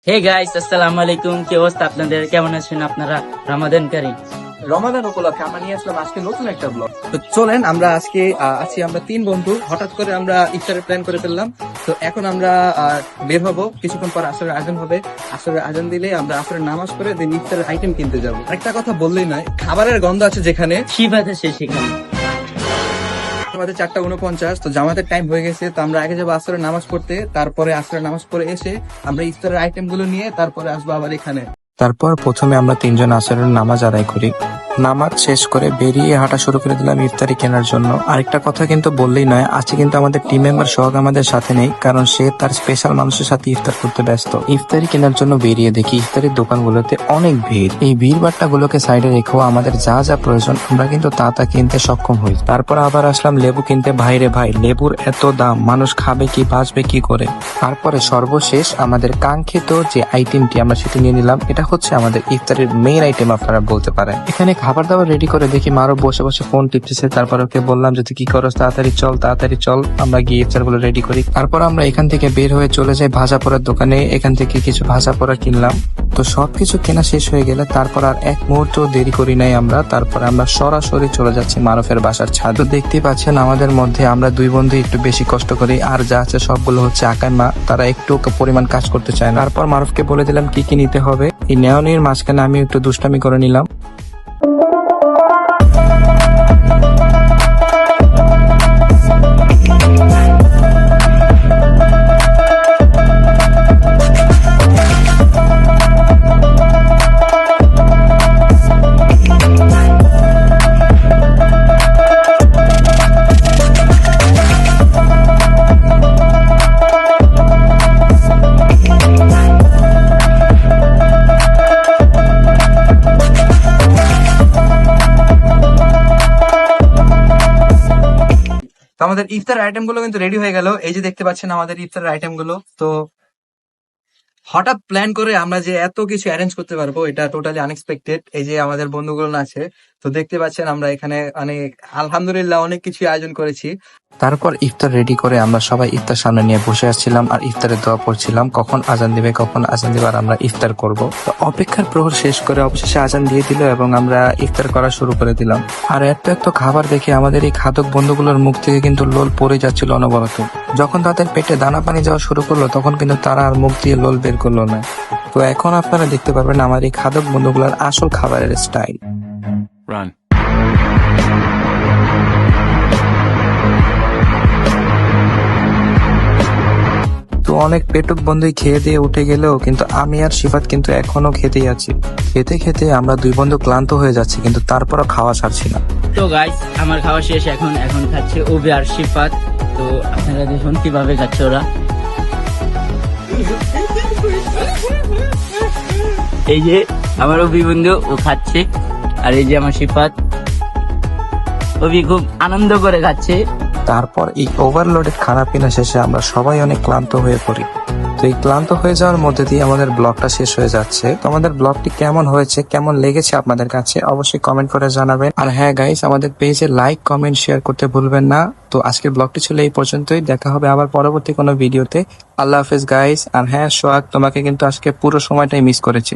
Hey guys, আসসালামু আলাইকুম। কি অবস্থা আপনাদের? কেমন আছেন আপনারা? রমাদান কারীম। রমাদান উপলক্ষে আমরা নিয়ে আসলাম আজকে নতুন একটা ব্লগ। তো চলেন আমরা আজকে আছি আমরা তিন বন্ধু, হঠাৎ করে আমরা ইফতারের প্ল্যান করে ফেললাম। তো এখন আমরা বের হব, কিছুক্ষণ পর আসরের আজান হবে। আসরের আজান দিলে আমরা আসরের নামাজ পড়ে দেন ইফতারের আইটেম কিনতে যাব। একটা কথা বললেই নয়, খাবারের গন্ধ আছে যেখানে। শিবাত আছে সেখানে। আমাদের 4:49, তো জামাতের টাইম হয়ে গেছে। তো আমরা আগে যাবো আসরের নামাজ পড়তে, তারপরে আসরের নামাজ পড়ে এসে আমরা ইফতারের আইটেম গুলো নিয়ে তারপরে আসবো আবার এখানে। তারপর প্রথমে আমরা তিনজন আসরের নামাজ আদায় করি। নামাজ শেষ করে বেরিয়ে হাঁটা শুরু করে দিলাম ইফতারি কেনার জন্য। আরেকটা কথা কিন্তু বললেই নয়, আজকে কিন্তু আমাদের টিম মেম্বার সোহাগ আমাদের সাথে নেই, কারণ সে তার স্পেশাল মানুষের সাথে ইফতার করতে ব্যস্ত। ইফতারি কেনার জন্য বেরিয়ে দেখি ইফতারির দোকানগুলোতে অনেক ভিড়। এই ভিড় বাট্টা গুলোকে সাইডে রেখেও আমাদের যা যা প্রয়োজন আমরা কিন্তু তা কিনতে সক্ষম হই। তারপর আবার আসলাম লেবু কিনতে। ভাইরে ভাই, লেবুর এত দাম, মানুষ খাবে কি, বাঁচবে কি করে। তারপরে সর্বশেষ আমাদের কাঙ্ক্ষিত যে আইটেমটি আমরা সেটি নিয়ে নিলাম। এটা হচ্ছে আমাদের ইফতারের মেইন আইটেম আপনারা বলতে পারেন। এখানে খাবার দাবার রেডি করে দেখি মারও বসে বসে ফোন টিপতেছে। তারপর ওকে বললাম যে তুই কি করস, তাড়াতাড়ি চল, আমরা গিয়ে ইফতার গুলো রেডি করি। তারপর আমরা এখান থেকে বের হয়ে চলে যাই ভাজা পোড়ার দোকানে। এখান থেকে কিছু ভাজা পোড়া কিনলাম। তো সবকিছু কেনা শেষ হয়ে গেলে তারপর আর এক মুহূর্ত দেরি করি নাই আমরা। তারপর আমরা সরাসরি চলে যাচ্ছি মারুফের বাসার ছাদ। তো দেখতেই পাচ্ছেন আমাদের মধ্যে আমরা দুই বন্ধু একটু বেশি কষ্ট করি, আর যা আছে সবগুলো হচ্ছে আকার মা, তারা একটু পরিমাণ কাজ করতে চায় না। তারপর মারুফকে বলে দিলাম কি কি নিতে হবে। এই নেওয়ানির মাঝখানে আমি একটু দুষ্টামি করে নিলাম। তো আমাদের ইফতার আইটেম গুলো কিন্তু রেডি হয়ে গেল। এই যে দেখতে পাচ্ছেন আমাদের ইফতারের আইটেম গুলো। তো হঠাৎ প্ল্যান করে আমরা যে এত কিছু অ্যারেঞ্জ করতে পারবো এটা টোটালি আনএক্সপেক্টেড। এই যে আমাদের বন্ধুগুলো আছে, তো দেখতে পাচ্ছেন আমরা এখানে অনেক আলহামদুলিল্লাহ অনেক কিছু আয়োজন করেছি। তারপর ইফতার রেডি করে আমরা সবাই ইফতার সামনে নিয়ে বসে আসছিলাম আর ইফতারের দোয়া পড়ছিলাম, কখন আজান দিবে আর আমরা ইফতার করব। তো অপেক্ষার প্রহর শেষ করে অবশেষে আজান দিয়ে দিল এবং আমরা ইফতার করা শুরু করে দিলাম। আর এত খাবার দেখে আমাদের এই খাদক বন্ধুগুলোর মুখ থেকে কিন্তু লোল পড়ে যাচ্ছিল অনবরত। যখন তাদের পেটে দানা পানি যাওয়া শুরু করলো তখন কিন্তু তারা আর মুখ দিয়ে লোল বের করলো না। তো এখন আপনারা দেখতে পারবেন আমার এই খাদক বন্ধুগুলোর আসল খাবারের স্টাইল। তো অনেক পেটুক বন্ধুই খেয়ে দিয়ে উঠে গেলেও কিন্তু আমি আর শিফাত কিন্তু এখনো খেতেই আছি। খেতে খেতে আমরা দুই বন্ধু ক্লান্ত হয়ে যাচ্ছি, কিন্তু তারপরও খাওয়া ছাড়ছি না। তো গাইস, আমার খাওয়া শেষ। এখন খাচ্ছে ওবি আর শিফাত। তো আপনারা দেখুন কিভাবে খাচ্ছে ওরা। এই যে আমার ওবি বন্ধু, ও খাচ্ছে। আর এই যে আমার শিফাত, ওবি খুব আনন্দ করে খাচ্ছে। তারপর এই ওভারলোডেড খানা পিনা শেষে আমরা সবাই অনেক ক্লান্ত হয়ে পড়ি। তো এই ক্লান্ত হয়ে যাওয়ার মধ্যে দিয়ে আমাদের ব্লগটা শেষ হয়ে যাচ্ছে। তো আমাদের ব্লগটি কেমন হয়েছে, কেমন লেগেছে আপনাদের কাছে অবশ্যই কমেন্ট করে জানাবেন। আর হ্যাঁ গাইস, আমাদের পেজে লাইক, কমেন্ট, শেয়ার করতে ভুলবেন না। তো আজকের ব্লগটি ছিল এই পর্যন্তই। দেখা হবে আবার পরবর্তী কোনো ভিডিওতে। আল্লাহ হাফেজ গাইস। আর হ্যাঁ সোহাগ, তোমাকে কিন্তু আজকে পুরো সময়টাই মিস করেছি।